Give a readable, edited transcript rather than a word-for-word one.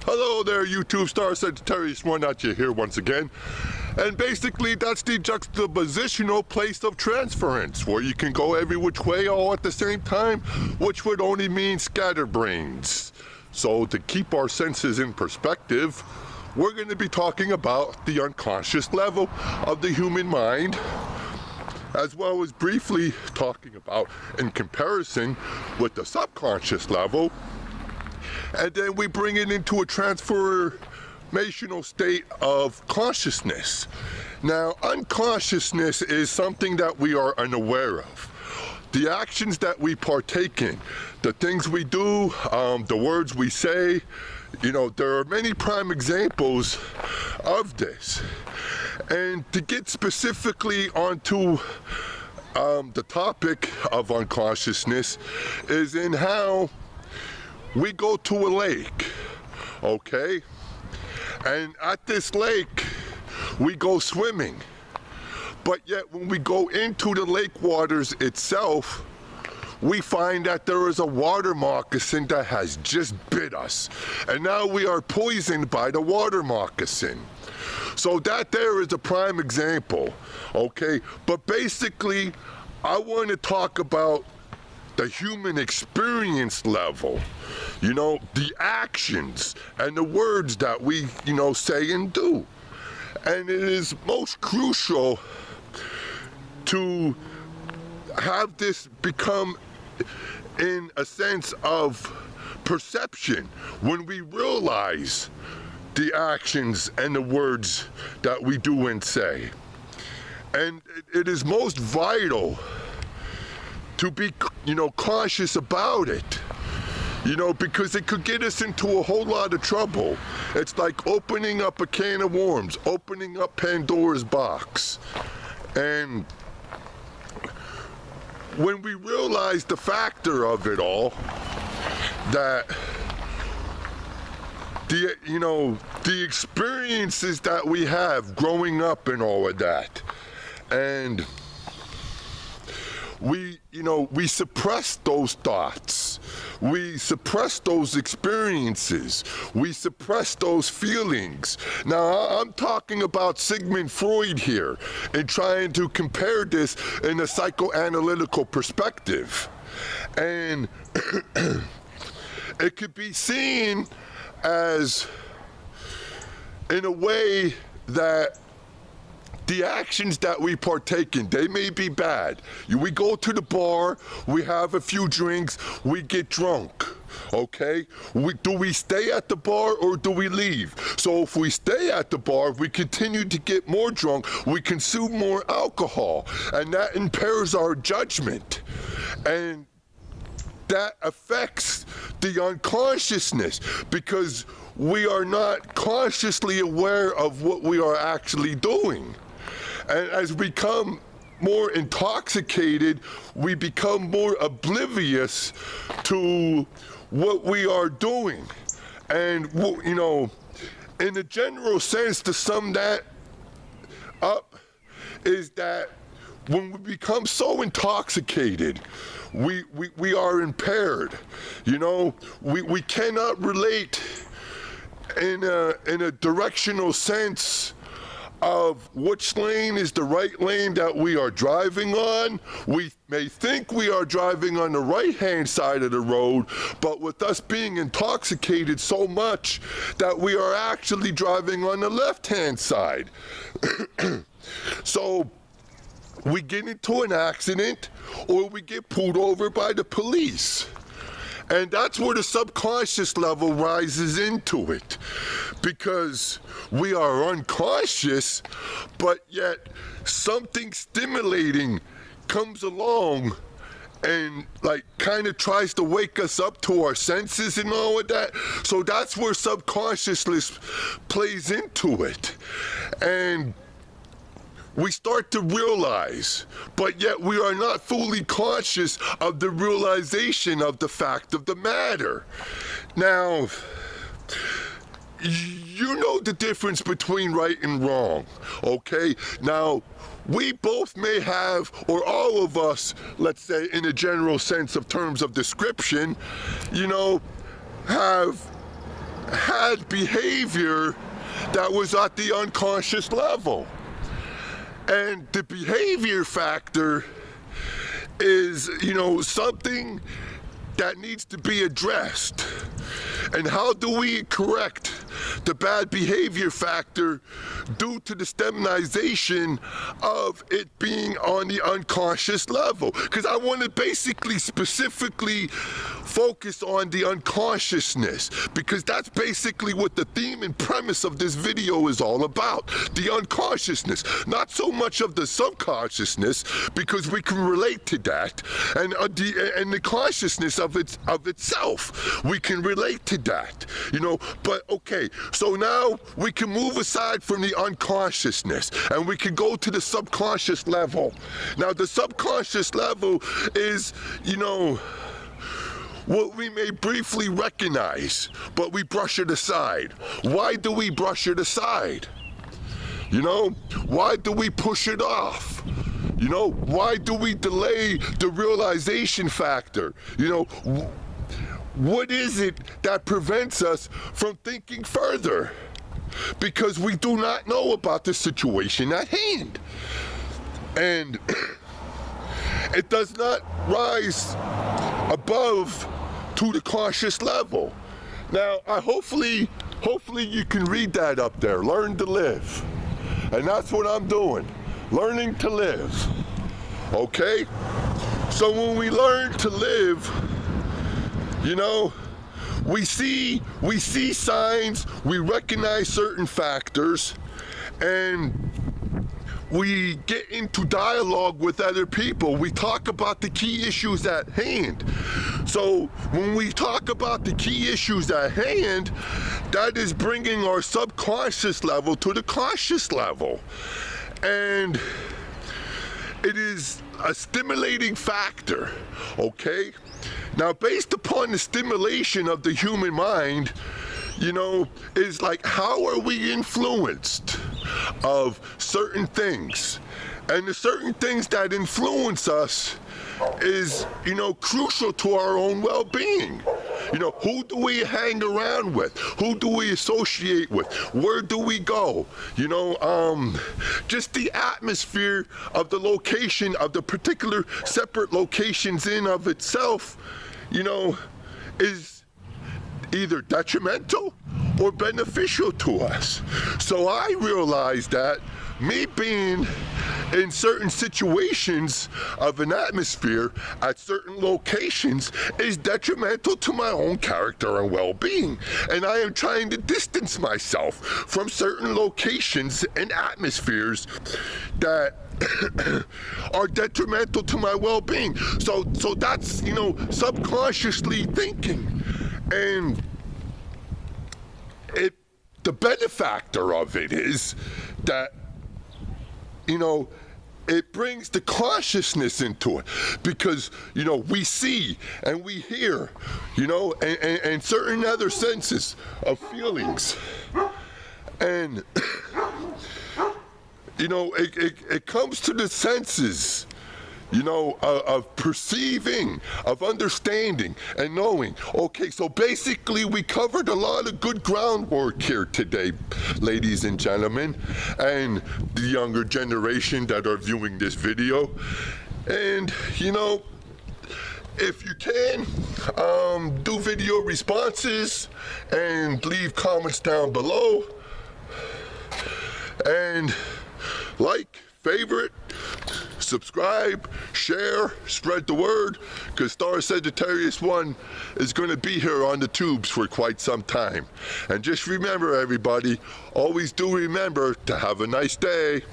Hello there, YouTube star Sagittarius One at you here once again. And basically, that's the juxtapositional place of transference, where you can go every which way all at the same time, which would only mean scatterbrains. So to keep our senses in perspective, we're going to be talking about the unconscious level of the human mind, as well as briefly talking about in comparison with the subconscious level. And then we bring it into a transformational state of consciousness. Now, unconsciousness is something that we are unaware of. The actions that we partake in, the things we do, the words we say, there are many prime examples of this. And to get specifically onto the topic of unconsciousness is in how we go to a lake, okay? And at this lake, we go swimming. But yet when we go into the lake waters itself, we find that there is a water moccasin that has just bit us. And now we are poisoned by the water moccasin. So that there is a prime example, okay? But basically, I want to talk about the human experience level, the actions and the words that we, say and do. And it is most crucial to have this become in a sense of perception when we realize the actions and the words that we do and say. And it is most vital to be, cautious about it, because it could get us into a whole lot of trouble. It's like opening up a can of worms, opening up Pandora's box. And when we realize the factor of it all, that the experiences that we have growing up and all of that, and we suppress those thoughts, we suppress those experiences, we suppress those feelings. Now, I'm talking about Sigmund Freud here and trying to compare this in a psychoanalytical perspective. And it could be seen as, in a way, that the actions that we partake in, they may be bad. We go to the bar, we have a few drinks, we get drunk, okay? Do we stay at the bar or do we leave? So if we stay at the bar, we continue to get more drunk, we consume more alcohol, and that impairs our judgment. And that affects the unconsciousness, because we are not consciously aware of what we are actually doing. And as we become more intoxicated, we become more oblivious to what we are doing. And, in a general sense, to sum that up, is that when we become so intoxicated, we are impaired. We cannot relate in a directional sense of which lane is the right lane that we are driving on. We may think we are driving on the right-hand side of the road, but with us being intoxicated so much that we are actually driving on the left-hand side. So we get into an accident or we get pulled over by the police. And that's where the subconscious level rises into it, because we are unconscious, but yet something stimulating comes along and kind of tries to wake us up to our senses and all of that. So that's where subconsciousness plays into it. And we start to realize, but yet we are not fully conscious of the realization of the fact of the matter. Now, you know the difference between right and wrong, okay? Now, we both may have, or all of us, let's say in a general sense of terms of description, have had behavior that was at the unconscious level. And the behavior factor is, something that needs to be addressed. And how do we correct the bad behavior factor due to the stemnization of it being on the unconscious level? Because I want to basically specifically focus on the unconsciousness, because that's basically what the theme and premise of this video is all about. The unconsciousness, not so much of the subconsciousness, because we can relate to that, and the consciousness of itself, we can relate to that, but okay, so now we can move aside from the unconsciousness and we can go to the subconscious level. Now the subconscious level is, what we may briefly recognize, but we brush it aside. Why do we brush it aside? Why do we push it off? Why do we delay the realization factor? What is it that prevents us from thinking further? Because we do not know about the situation at hand. And it does not rise above to the conscious level. Now, hopefully you can read that up there, learn to live. And that's what I'm doing, learning to live, okay? So when we learn to live, we see signs, we recognize certain factors, and we get into dialogue with other people. We talk about the key issues at hand. So when we talk about the key issues at hand, that is bringing our subconscious level to the conscious level. And it is a stimulating factor, okay? Now, based upon the stimulation of the human mind, is like, how are we influenced of certain things? And the certain things that influence us is, crucial to our own well-being. Who do we hang around with? Who do we associate with? Where do we go? Just the atmosphere of the location of the particular separate locations in of itself, is either detrimental or beneficial to us. So I realized that me being in certain situations of an atmosphere at certain locations is detrimental to my own character and well-being. And I am trying to distance myself from certain locations and atmospheres that are detrimental to my well-being. So that's, subconsciously thinking. And the benefactor of it is that, it brings the consciousness into it, because, we see and we hear, and certain other senses of feelings. And, it comes to the senses, of perceiving, of understanding and knowing. Okay, so basically we covered a lot of good groundwork here today, ladies and gentlemen, and the younger generation that are viewing this video. And, if you can, do video responses and leave comments down below. And like, favorite, subscribe, share, spread the word, because Star Sagittarius 1 is going to be here on the tubes for quite some time. And just remember, everybody, always do remember to have a nice day.